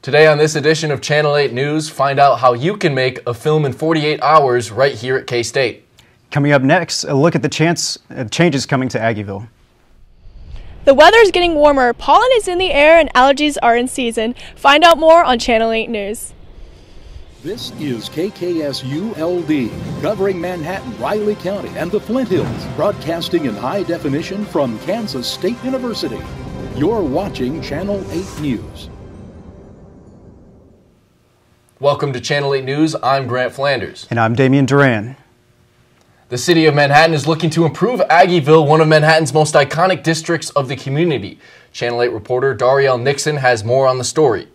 Today on this edition of Channel 8 News, find out how you can make a film in 48 hours right here at K-State. Coming up next, a look at the changes coming to Aggieville. The weather's getting warmer, pollen is in the air, and allergies are in season. Find out more on Channel 8 News. This is KKSU-LD, covering Manhattan, Riley County, and the Flint Hills, broadcasting in high definition from Kansas State University. You're watching Channel 8 News. Welcome to Channel 8 News. I'm Grant Flanders. And I'm Damian Duran. The city of Manhattan is looking to improve Aggieville, one of Manhattan's most iconic districts of the community. Channel 8 reporter Darielle Nixon has more on the story.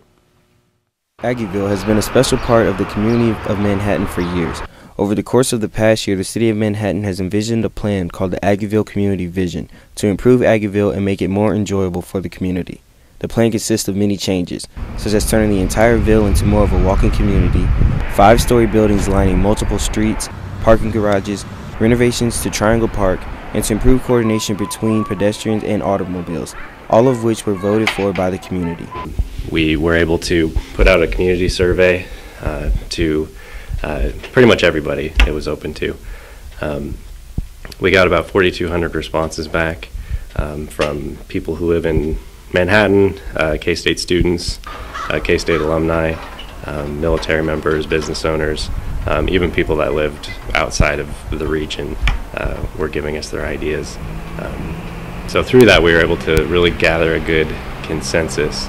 Aggieville has been a special part of the community of Manhattan for years. Over the course of the past year, the city of Manhattan has envisioned a plan called the Aggieville Community Vision to improve Aggieville and make it more enjoyable for the community. The plan consists of many changes, such as turning the entire Ville into more of a walking community, 5-story buildings lining multiple streets, parking garages, renovations to Triangle Park, and to improve coordination between pedestrians and automobiles, all of which were voted for by the community. We were able to put out a community survey to pretty much everybody it was open to. We got about 4,200 responses back from people who live in Manhattan, K-State students, K-State alumni, military members, business owners, even people that lived outside of the region were giving us their ideas. So through that we were able to really gather a good consensus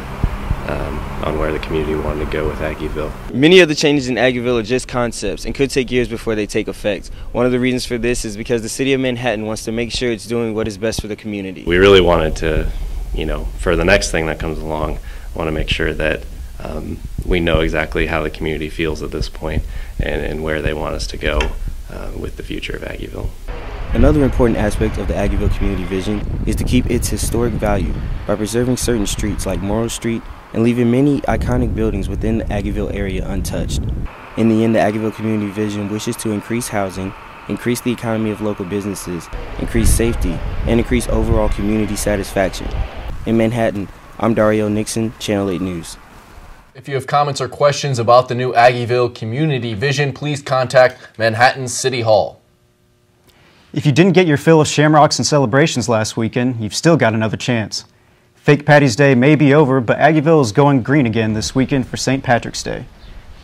on where the community wanted to go with Aggieville. Many of the changes in Aggieville are just concepts and could take years before they take effect. One of the reasons for this is because the city of Manhattan wants to make sure it's doing what is best for the community. We really wanted to, for the next thing that comes along, want to make sure that we know exactly how the community feels at this point and where they want us to go with the future of Aggieville. Another important aspect of the Aggieville Community Vision is to keep its historic value by preserving certain streets like Morrow Street and leaving many iconic buildings within the Aggieville area untouched. In the end, the Aggieville Community Vision wishes to increase housing, increase the economy of local businesses, increase safety, and increase overall community satisfaction. In Manhattan, I'm Darielle Nixon, Channel 8 News. If you have comments or questions about the new Aggieville Community Vision, please contact Manhattan City Hall. If you didn't get your fill of shamrocks and celebrations last weekend, you've still got another chance. Fake Patty's Day may be over, but Aggieville is going green again this weekend for St. Patrick's Day.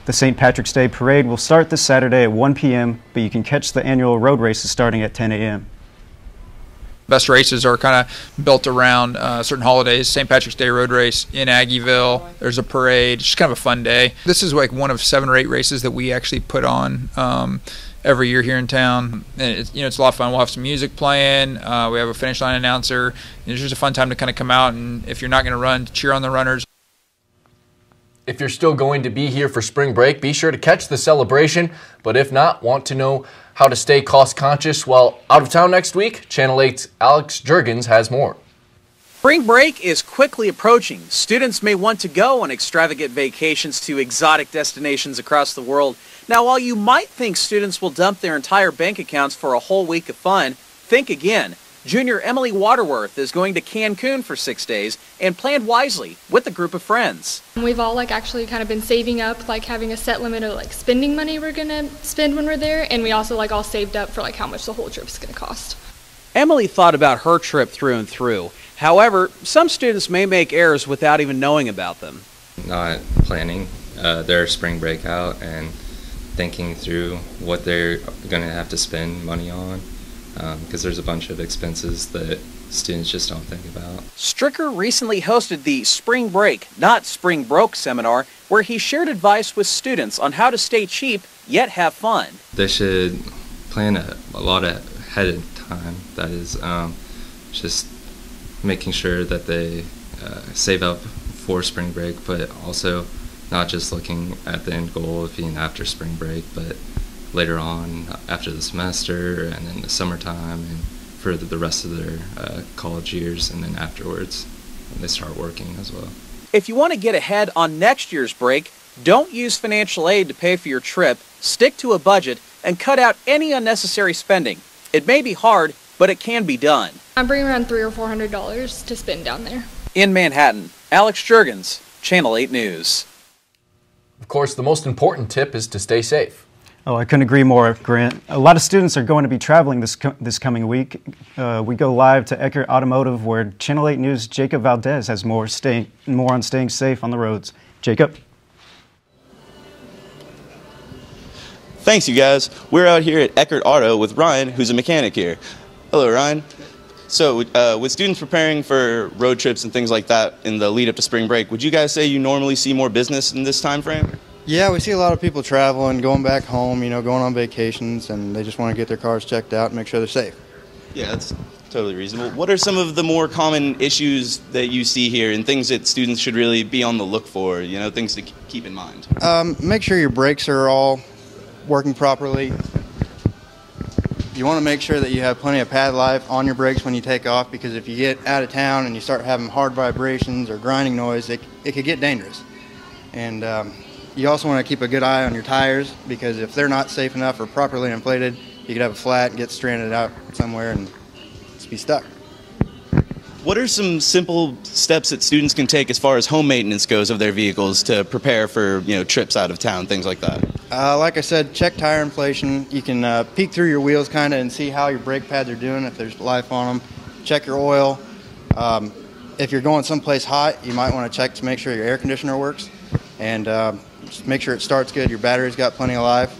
The St. Patrick's Day Parade will start this Saturday at 1 p.m., but you can catch the annual road races starting at 10 a.m. Best races are kind of built around certain holidays. St. Patrick's Day road race in Aggieville. There's a parade. It's just kind of a fun day. This is like one of 7 or 8 races that we actually put on every year here in town. And it's a lot of fun. We'll have some music playing. We have a finish line announcer. It's just a fun time to kind of come out, and if you're not going to run, to cheer on the runners. If you're still going to be here for spring break, be sure to catch the celebration. But if not, want to know how to stay cost conscious while out of town next week? Channel 8's Alex Juergens has more. Spring break is quickly approaching. Students may want to go on extravagant vacations to exotic destinations across the world. Now, while you might think students will dump their entire bank accounts for a whole week of fun, think again. Junior Emily Waterworth is going to Cancun for 6 days and planned wisely with a group of friends. We've all actually kind of been saving up, having a set limit of spending money we're going to spend when we're there, and we also all saved up for how much the whole trip is going to cost. Emily thought about her trip through and through. However, some students may make errors without even knowing about them. Not planning their spring break out and thinking through what they're going to have to spend money on, because there's a bunch of expenses that students just don't think about. Stricker recently hosted the Spring Break, Not Spring Broke seminar, where he shared advice with students on how to stay cheap yet have fun. They should plan a lot ahead of time. That is just making sure that they save up for spring break, but also not just looking at the end goal of being after spring break, but later on after the semester and then the summertime and for the rest of their college years, and then afterwards when they start working as well. If you want to get ahead on next year's break, don't use financial aid to pay for your trip, stick to a budget, and cut out any unnecessary spending. It may be hard, but it can be done. I'm bringing around $300 or $400 to spend down there. In Manhattan, Alex Juergens, Channel 8 News. Of course, the most important tip is to stay safe. Oh, I couldn't agree more, Grant. A lot of students are going to be traveling this coming week. We go live to Eckert Automotive, where Channel 8 News' Jacob Valdez has more on staying safe on the roads. Jacob? Thanks, you guys. We're out here at Eckert Auto with Ryan, who's a mechanic here. Hello, Ryan. So, with students preparing for road trips and things like that in the lead up to spring break, would you guys say you normally see more business in this time frame? Yeah, we see a lot of people traveling, going back home, going on vacations, and they just want to get their cars checked out and make sure they're safe. Yeah, that's totally reasonable. What are some of the more common issues that you see here and things that students should really be on the look for, things to keep in mind? Make sure your brakes are all working properly. You want to make sure that you have plenty of pad life on your brakes when you take off, because if you get out of town and you start having hard vibrations or grinding noise, it could get dangerous. And you also want to keep a good eye on your tires, because if they're not safe enough or properly inflated, you could have a flat and get stranded out somewhere and just be stuck. What are some simple steps that students can take as far as home maintenance goes of their vehicles to prepare for trips out of town, things like that? Like I said, check tire inflation. You can peek through your wheels kind of and see how your brake pads are doing, if there's life on them. Check your oil. If you're going someplace hot, you might want to check to make sure your air conditioner works. And just make sure it starts good, your battery's got plenty of life.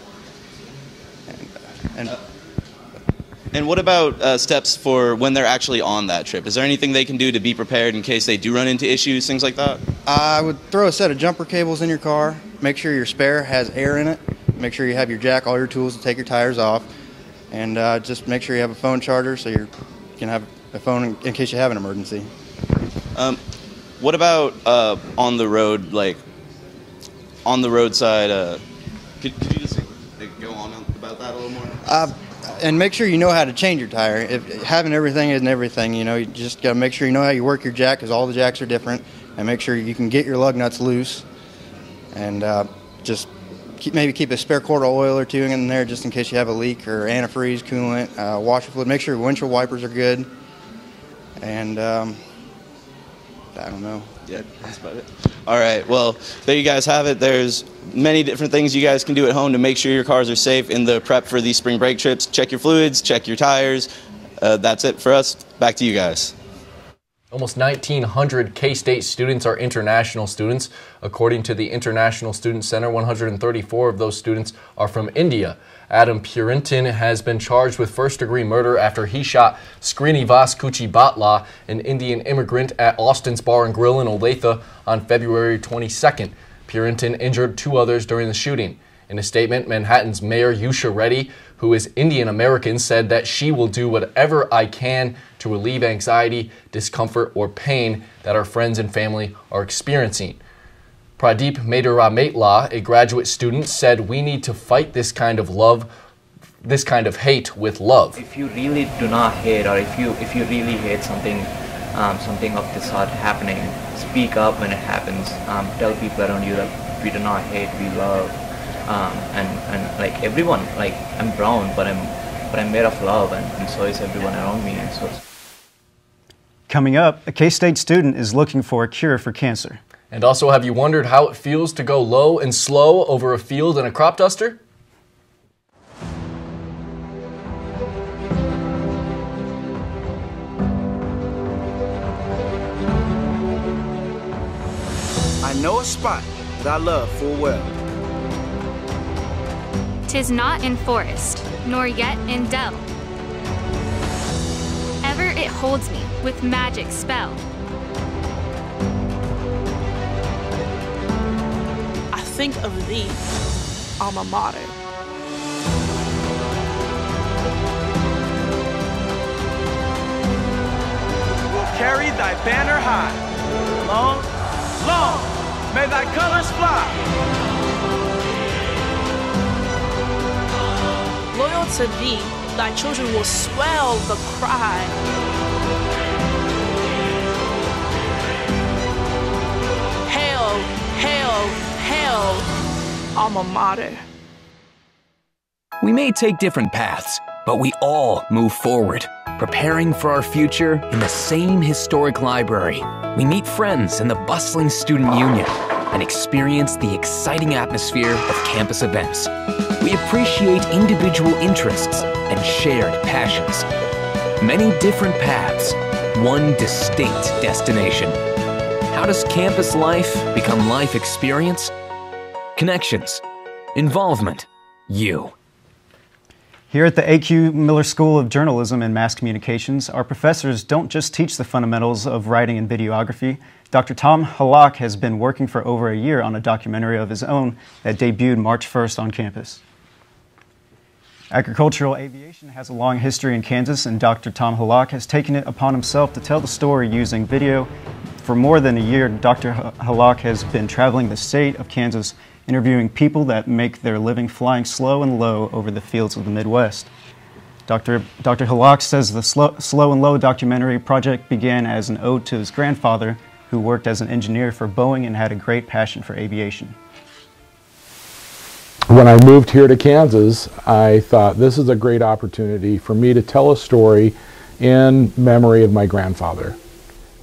And what about steps for when they're actually on that trip? Is there anything they can do to be prepared in case they do run into issues, things like that? I would throw a set of jumper cables in your car. Make sure your spare has air in it. Make sure you have your jack, all your tools to take your tires off. And just make sure you have a phone charger so you can have a phone in case you have an emergency. What about on the road, like on the roadside? Could you just go on about that a little more? And make sure you know how to change your tire. Having everything isn't everything, you just got to make sure you know how you work your jack, because all the jacks are different, and make sure you can get your lug nuts loose. And just maybe keep a spare quart of oil or two in there just in case you have a leak, or antifreeze, coolant, washer fluid. Make sure your windshield wipers are good. And I don't know. Yeah, that's about it. All right, well, there you guys have it. There's many different things you guys can do at home to make sure your cars are safe in the prep for these spring break trips. Check your fluids, check your tires. That's it for us. Back to you guys. Almost 1,900 K-State students are international students. According to the International Student Center, 134 of those students are from India. Adam Purinton has been charged with first-degree murder after he shot Srinivas Kuchibatla, an Indian immigrant, at Austin's Bar and Grill in Olathe on February 22nd. Purinton injured two others during the shooting. In a statement, Manhattan's Mayor Yusha Reddy, who is Indian American, said that she will do whatever I can to relieve anxiety, discomfort, or pain that our friends and family are experiencing. Pradeep Medurametla, a graduate student, said we need to fight this kind of hate with love. If you really do not hate, or if you really hate something of this sort happening, speak up when it happens. Tell people around you that we do not hate, we love. And like everyone, like I'm brown, but I'm made of love, and so is everyone around me. And so. Coming up, a K-State student is looking for a cure for cancer. And also, have you wondered how it feels to go low and slow over a field in a crop duster? I know a spot that I love full well. 'Tis not in forest, nor yet in dell. Ever it holds me with magic spell. I think of thee, alma mater. We'll carry thy banner high. Long, long, may thy colors fly. Loyal to thee, thy children will swell the cry. Hail, hail, hail, alma mater. We may take different paths, but we all move forward, preparing for our future in the same historic library. We meet friends in the bustling student union, and experience the exciting atmosphere of campus events. We appreciate individual interests and shared passions. Many different paths, one distinct destination. How does campus life become life experience? Connections, involvement, you. Here at the A.Q. Miller School of Journalism and Mass Communications, our professors don't just teach the fundamentals of writing and videography. Dr. Tom Halak has been working for over a year on a documentary of his own that debuted March 1st on campus. Agricultural aviation has a long history in Kansas, and Dr. Tom Halak has taken it upon himself to tell the story using video. For more than a year, Dr. Halak has been traveling the state of Kansas, interviewing people that make their living flying slow and low over the fields of the Midwest. Dr. Halak says the Slow and Low documentary project began as an ode to his grandfather, who worked as an engineer for Boeing and had a great passion for aviation. When I moved here to Kansas, I thought this is a great opportunity for me to tell a story in memory of my grandfather.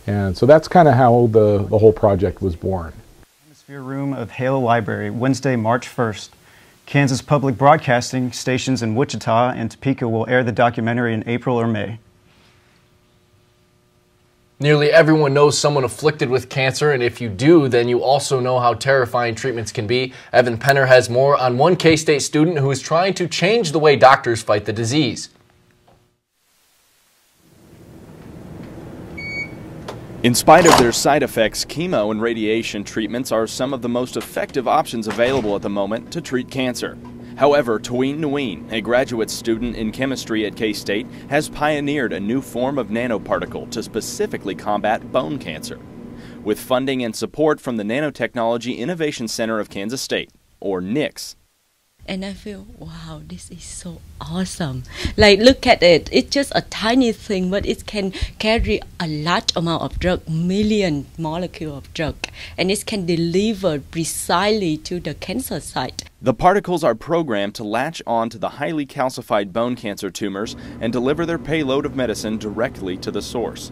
And so that's kind of how the whole project was born. Atmosphere Room of Hale Library, Wednesday, March 1st. Kansas Public Broadcasting stations in Wichita and Topeka will air the documentary in April or May. Nearly everyone knows someone afflicted with cancer, and if you do, then you also know how terrifying treatments can be. Evan Penner has more on one K-State student who is trying to change the way doctors fight the disease. In spite of their side effects, chemo and radiation treatments are some of the most effective options available at the moment to treat cancer. However, Taween Nguyen, a graduate student in chemistry at K-State, has pioneered a new form of nanoparticle to specifically combat bone cancer. With funding and support from the Nanotechnology Innovation Center of Kansas State, or NICS. And I feel, wow, this is so awesome. Like, look at it. It's just a tiny thing, but it can carry a large amount of drug, million molecules of drug, and it can deliver precisely to the cancer site. The particles are programmed to latch on to the highly calcified bone cancer tumors and deliver their payload of medicine directly to the source.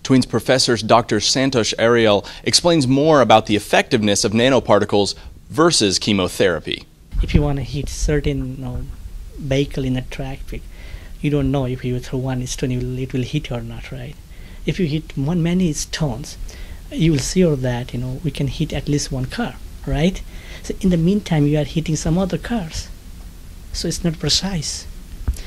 Twins professors Dr. Santosh Ariel explains more about the effectiveness of nanoparticles versus chemotherapy. If you want to hit certain vehicle in a traffic, you don't know if you throw one stone it will hit or not, right? If you hit many stones, you will see that we can hit at least one car, right? So in the meantime, you are hitting some other cars, so it's not precise.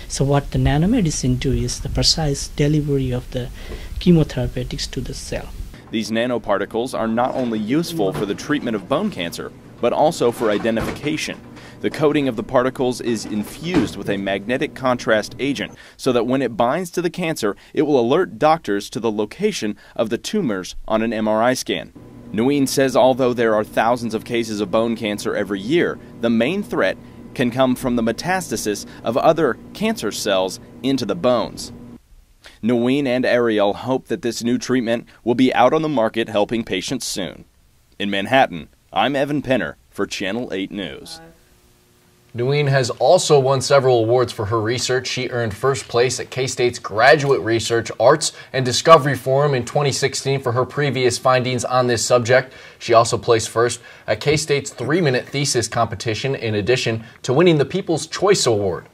So what the nanomedicine do is the precise delivery of the chemotherapeutics to the cell. These nanoparticles are not only useful for the treatment of bone cancer, but also for identification. The coating of the particles is infused with a magnetic contrast agent so that when it binds to the cancer, it will alert doctors to the location of the tumors on an MRI scan. Nguyen says although there are thousands of cases of bone cancer every year, the main threat can come from the metastasis of other cancer cells into the bones. Nguyen and Ariel hope that this new treatment will be out on the market helping patients soon. In Manhattan, I'm Evan Penner for Channel 8 News. Nguyen has also won several awards for her research. She earned first place at K-State's Graduate Research, Arts, and Discovery Forum in 2016 for her previous findings on this subject. She also placed first at K-State's 3-minute thesis competition in addition to winning the People's Choice Award.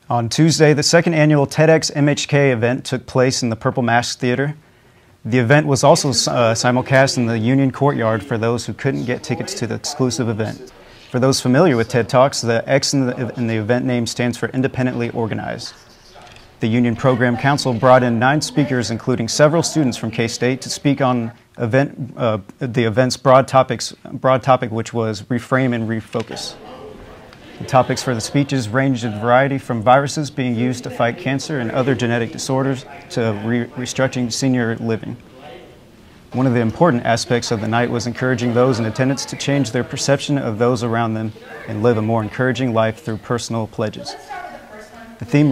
On Tuesday, the second annual TEDx MHK event took place in the Purple Mask Theater. The event was also simulcast in the Union Courtyard for those who couldn't get tickets to the exclusive event. For those familiar with TED Talks, the X in the event name stands for Independently Organized. The Union Program Council brought in 9 speakers, including several students from K-State, to speak on the event's broad topic, which was Reframe and Refocus. The topics for the speeches ranged in variety from viruses being used to fight cancer and other genetic disorders to restructuring senior living. One of the important aspects of the night was encouraging those in attendance to change their perception of those around them and live a more encouraging life through personal pledges. The theme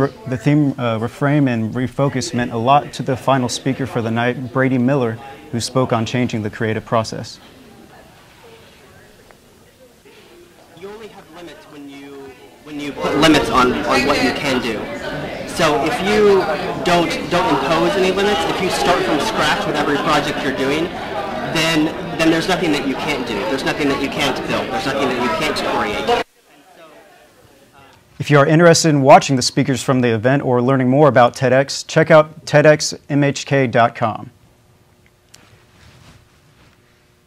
Reframe and Refocus meant a lot to the final speaker for the night, Brady Miller, who spoke on changing the creative process. You only have limits when you put limits on what you can do. So if you don't impose any limits, if you start from scratch with every project you're doing, then there's nothing that you can't do. There's nothing that you can't build. There's nothing that you can't create. If you are interested in watching the speakers from the event or learning more about TEDx, check out TEDx MHK.com.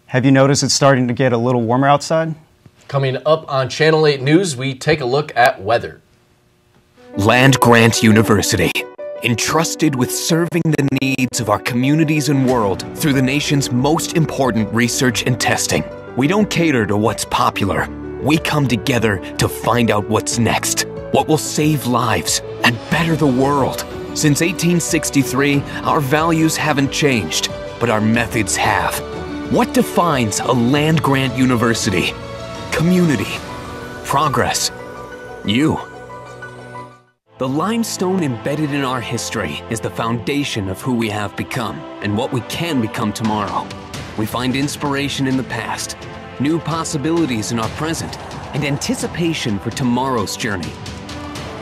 Have you noticed it's starting to get a little warmer outside? Coming up on Channel 8 News, we take a look at weather. Land Grant University, entrusted with serving the needs of our communities and world through the nation's most important research and testing. We don't cater to what's popular. We come together to find out what's next, what will save lives and better the world. Since 1863, our values haven't changed, but our methods have. What defines a land-grant university? Community, progress, you. The limestone embedded in our history is the foundation of who we have become and what we can become tomorrow. We find inspiration in the past, new possibilities in our present, and anticipation for tomorrow's journey.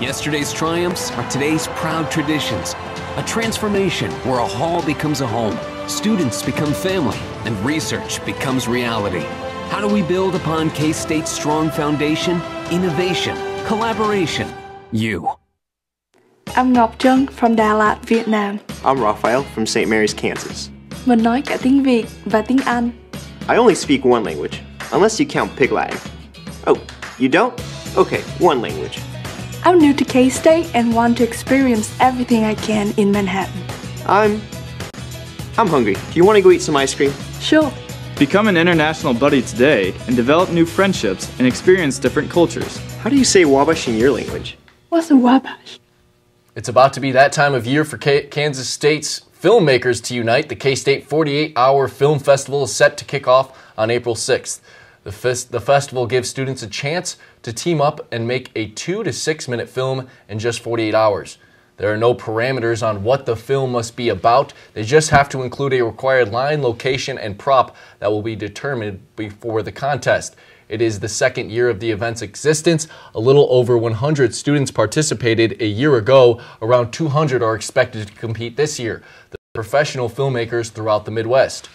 Yesterday's triumphs are today's proud traditions, a transformation where a hall becomes a home, students become family, and research becomes reality. How do we build upon K-State's strong foundation? Innovation, collaboration, you. I'm Ngọc Trân from Đà Lạt, Vietnam. I'm Raphael from St. Mary's, Kansas. Mình nói cả tiếng Việt và tiếng Anh. I only speak one language, unless you count Pig Latin. Oh, you don't? Okay, one language. I'm new to K-State and want to experience everything I can in Manhattan. I'm hungry. Do you want to go eat some ice cream? Sure. Become an international buddy today and develop new friendships and experience different cultures. How do you say Wabash in your language? What's a Wabash? It's about to be that time of year for Kansas State's filmmakers to unite. The K-State 48-hour film festival is set to kick off on April 6th. The festival gives students a chance to team up and make a 2 to 6 minute film in just 48 hours. There are no parameters on what the film must be about. They just have to include a required line, location, and prop that will be determined before the contest. It is the second year of the event's existence. A little over 100 students participated a year ago. Around 200 are expected to compete this year. The professional filmmakers throughout the Midwest.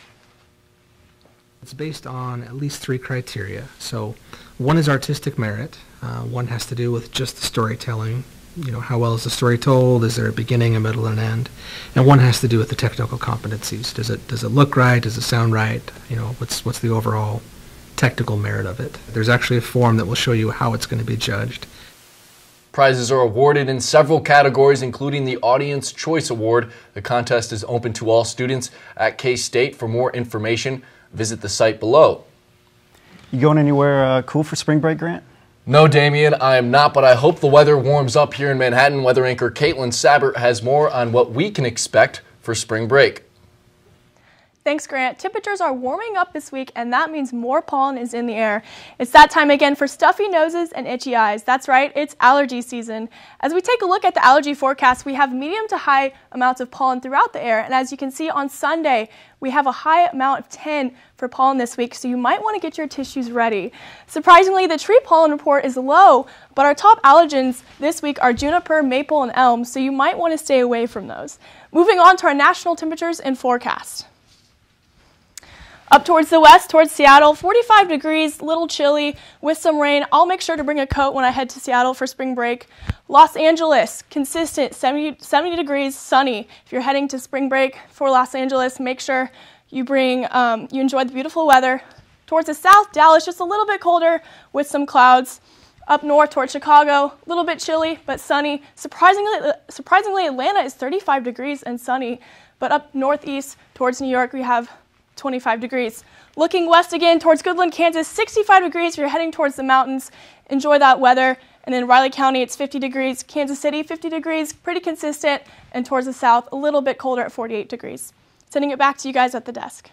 It's based on at least 3 criteria. So one is artistic merit. One has to do with just the storytelling. You know, how well is the story told? Is there a beginning, a middle, and an end? And one has to do with the technical competencies. Does it look right? Does it sound right? You know, what's the overall technical merit of it? There's actually a form that will show you how it's going to be judged. Prizes are awarded in several categories, including the Audience Choice Award. The contest is open to all students at K-State. For more information, visit the site below. You going anywhere cool for spring break, Grant? No, Damien, I am not, but I hope the weather warms up here in Manhattan. Weather anchor Caitlin Sabbert has more on what we can expect for spring break. Thanks, Grant. Temperatures are warming up this week, and that means more pollen is in the air. It's that time again for stuffy noses and itchy eyes. That's right, it's allergy season. As we take a look at the allergy forecast, we have medium to high amounts of pollen throughout the air, and as you can see on Sunday, we have a high amount of 10 for pollen this week, so you might want to get your tissues ready. Surprisingly, the tree pollen report is low, but our top allergens this week are juniper, maple, and elm, so you might want to stay away from those. Moving on to our national temperatures and forecast. Up towards the west, towards Seattle, 45 degrees, a little chilly with some rain. I'll make sure to bring a coat when I head to Seattle for spring break. Los Angeles, consistent, 70 degrees, sunny. If you're heading to spring break for Los Angeles, make sure you enjoy the beautiful weather. Towards the south, Dallas, just a little bit colder with some clouds. Up north towards Chicago, a little bit chilly but sunny. Surprisingly, Atlanta is 35 degrees and sunny. But up northeast towards New York, we have 25 degrees. Looking west again towards Goodland, Kansas, 65 degrees if you're heading towards the mountains. Enjoy that weather. And then Riley County, it's 50 degrees. Kansas City, 50 degrees, pretty consistent. And towards the south, a little bit colder at 48 degrees. Sending it back to you guys at the desk.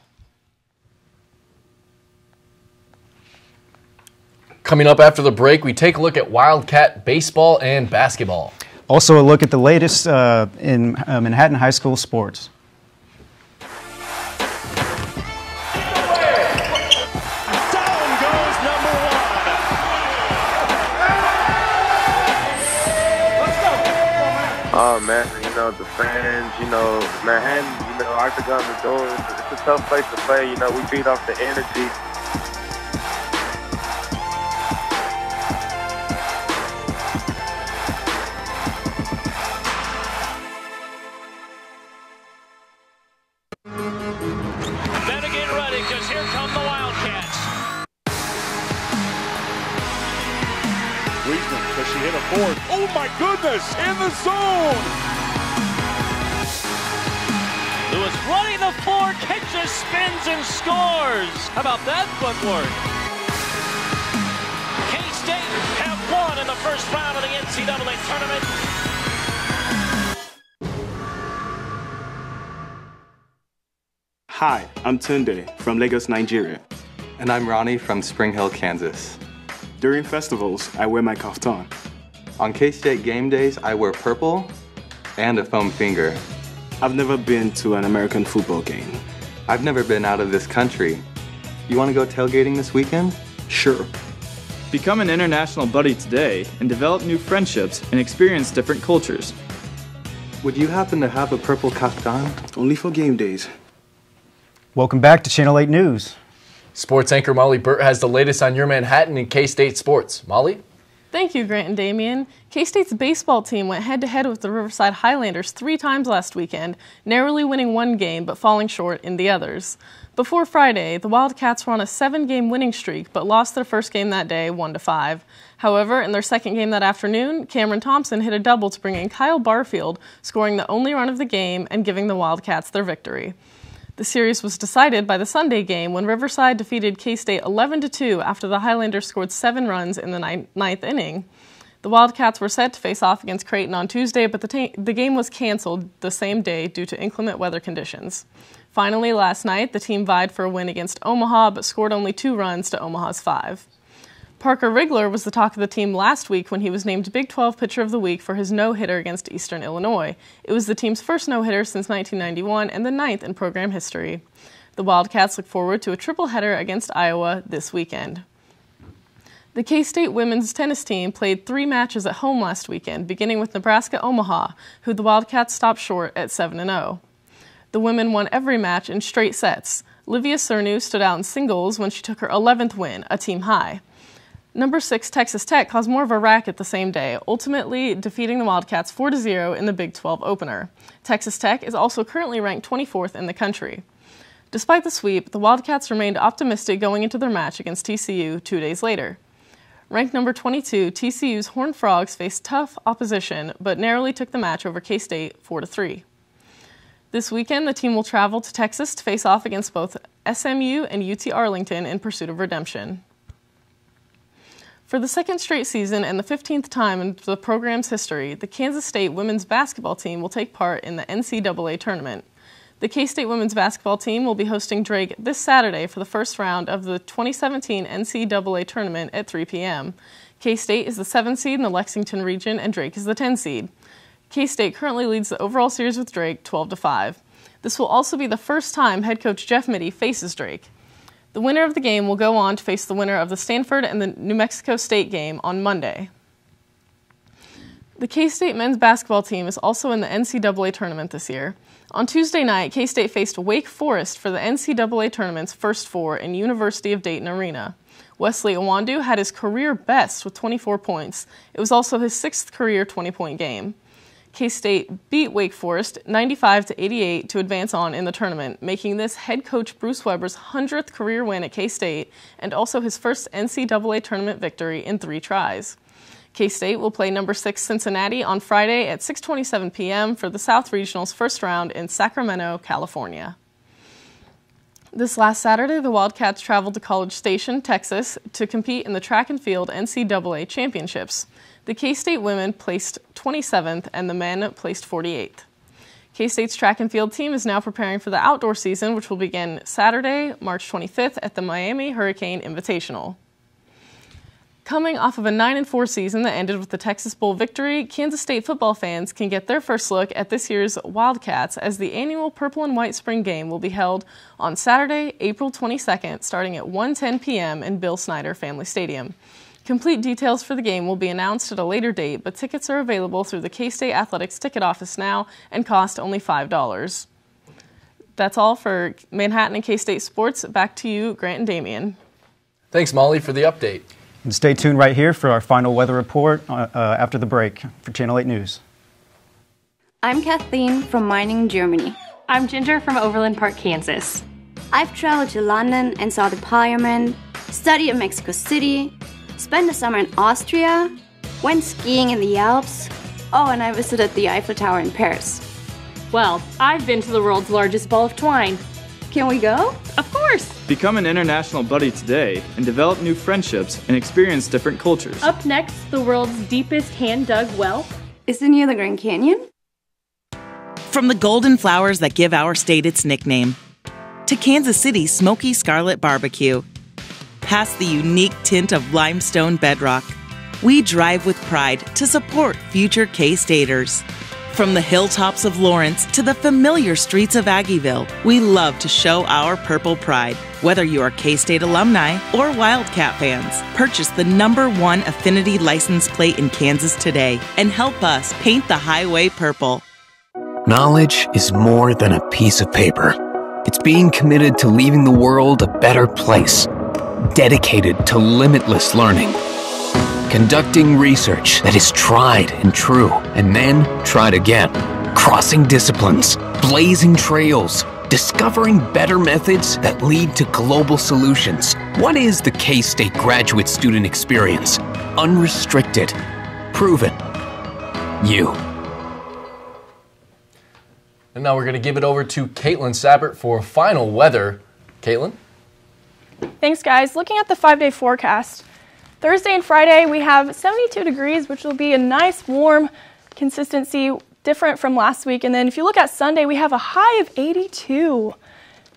Coming up after the break, we take a look at Wildcat baseball and basketball. Also a look at the latest in Manhattan high school sports. Oh man, you know, the fans, you know, Manhattan, you know, Octagon, the door. It's a tough place to play. You know, we feed off the energy. Better get ready, because here come the Wildcats. Wiesman, does she hit a fourth? Oh my goodness, in the zone! Lewis running the floor, catches, spins, and scores. How about that footwork? K-State have won in the first round of the NCAA tournament. Hi, I'm Tunde from Lagos, Nigeria. And I'm Ronnie from Spring Hill, Kansas. During festivals, I wear my kaftan. On K-State game days, I wear purple and a foam finger. I've never been to an American football game. I've never been out of this country. You want to go tailgating this weekend? Sure. Become an international buddy today and develop new friendships and experience different cultures. Would you happen to have a purple kaftan? Only for game days. Welcome back to Channel 8 News. Sports anchor Molly Burt has the latest on your Manhattan and K-State sports. Molly? Thank you, Grant and Damien. K-State's baseball team went head-to-head with the Riverside Highlanders 3 times last weekend, narrowly winning one game but falling short in the others. Before Friday, the Wildcats were on a 7-game winning streak but lost their first game that day 1-5. However, in their second game that afternoon, Cameron Thompson hit a double to bring in Kyle Barfield, scoring the only run of the game and giving the Wildcats their victory. The series was decided by the Sunday game when Riverside defeated K-State 11-2 after the Highlanders scored 7 runs in the ninth inning. The Wildcats were set to face off against Creighton on Tuesday, but the game was canceled the same day due to inclement weather conditions. Finally, last night, the team vied for a win against Omaha, but scored only 2 runs to Omaha's 5. Parker Rigler was the talk of the team last week when he was named Big 12 Pitcher of the Week for his no-hitter against Eastern Illinois. It was the team's first no-hitter since 1991 and the 9th in program history. The Wildcats look forward to a triple-header against Iowa this weekend. The K-State women's tennis team played 3 matches at home last weekend, beginning with Nebraska-Omaha, who the Wildcats stopped short at 7-0. The women won every match in straight sets. Livia Cernu stood out in singles when she took her 11th win, a team high. Number 6 Texas Tech caused more of a racket the same day, ultimately defeating the Wildcats 4-0 in the Big 12 opener. Texas Tech is also currently ranked 24th in the country. Despite the sweep, the Wildcats remained optimistic going into their match against TCU 2 days later. Ranked number 22, TCU's Horned Frogs faced tough opposition, but narrowly took the match over K-State 4-3. This weekend, the team will travel to Texas to face off against both SMU and UT Arlington in pursuit of redemption. For the second straight season and the 15th time in the program's history, the Kansas State women's basketball team will take part in the NCAA tournament. The K-State women's basketball team will be hosting Drake this Saturday for the first round of the 2017 NCAA tournament at 3 p.m. K-State is the 7th seed in the Lexington region and Drake is the 10th seed. K-State currently leads the overall series with Drake 12-5. This will also be the first time head coach Jeff Mittie faces Drake. The winner of the game will go on to face the winner of the Stanford and the New Mexico State game on Monday. The K-State men's basketball team is also in the NCAA tournament this year. On Tuesday night, K-State faced Wake Forest for the NCAA tournament's first 4 in University of Dayton Arena. Wesley Iwundu had his career best with 24 points. It was also his 6th career 20-point game. K-State beat Wake Forest 95-88 to advance on in the tournament, making this head coach Bruce Weber's 100th career win at K-State and also his first NCAA tournament victory in 3 tries. K-State will play number 6 Cincinnati on Friday at 6:27 p.m. for the South Regional's first round in Sacramento, California. This last Saturday, the Wildcats traveled to College Station, Texas, to compete in the track and field NCAA championships. The K-State women placed 27th and the men placed 48th. K-State's track and field team is now preparing for the outdoor season, which will begin Saturday, March 25th at the Miami Hurricane Invitational. Coming off of a 9-4 season that ended with the Texas Bowl victory, Kansas State football fans can get their first look at this year's Wildcats as the annual Purple and White Spring Game will be held on Saturday, April 22nd, starting at 1:10 p.m. in Bill Snyder Family Stadium. Complete details for the game will be announced at a later date, but tickets are available through the K-State Athletics ticket office now and cost only $5. That's all for Manhattan and K-State sports. Back to you, Grant and Damien. Thanks, Molly, for the update. And stay tuned right here for our final weather report after the break for Channel 8 News. I'm Kathleen from Meiningen, Germany. I'm Ginger from Overland Park, Kansas. I've traveled to London and saw the Parliament, studied in Mexico City, spent the summer in Austria, went skiing in the Alps. Oh, and I visited the Eiffel Tower in Paris. Well, I've been to the world's largest ball of twine. Can we go? Of course! Become an international buddy today and develop new friendships and experience different cultures. Up next, the world's deepest hand-dug well. Is it near the Grand Canyon? From the golden flowers that give our state its nickname, to Kansas City's smoky scarlet barbecue, past the unique tint of limestone bedrock, we drive with pride to support future K-Staters. From the hilltops of Lawrence to the familiar streets of Aggieville, we love to show our purple pride. Whether you are K-State alumni or Wildcat fans, purchase the #1 Affinity license plate in Kansas today and help us paint the highway purple. Knowledge is more than a piece of paper. It's being committed to leaving the world a better place, dedicated to limitless learning, conducting research that is tried and true, and then tried again, crossing disciplines, blazing trails, discovering better methods that lead to global solutions. What is the K-State graduate student experience? Unrestricted, proven, you. And now we're going to give it over to Caitlin Sabbert for final weather. Caitlin? Thanks, guys. Looking at the 5-day forecast, Thursday and Friday we have 72 degrees, which will be a nice warm consistency, different from last week. And then if you look at Sunday, we have a high of 82.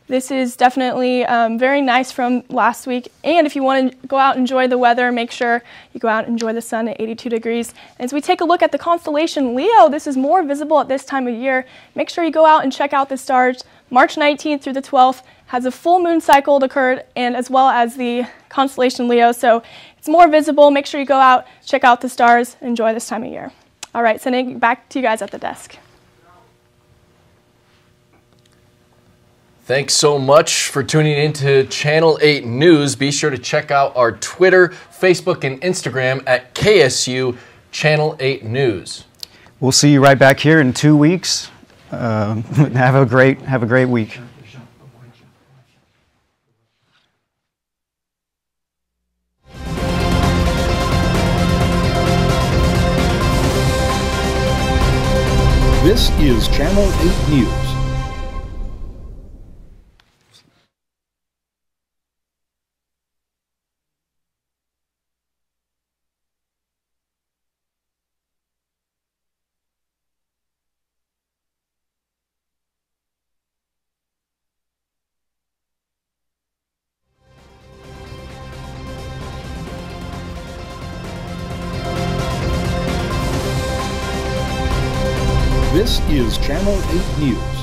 This is definitely very nice from last week. And if you want to go out and enjoy the weather, make sure you go out and enjoy the sun at 82 degrees. As we take a look at the constellation Leo, this is more visible at this time of year. Make sure you go out and check out the stars. March 19th through the 12th has a full moon cycle occurred, and as well as the constellation Leo. So it's more visible. Make sure you go out, check out the stars, enjoy this time of year. All right, sending it back to you guys at the desk. Thanks so much for tuning in to Channel 8 News. Be sure to check out our Twitter, Facebook, and Instagram at KSU Channel 8 News. We'll see you right back here in 2 weeks. Have a great week. This is Channel 8 News. This is Channel 8 News.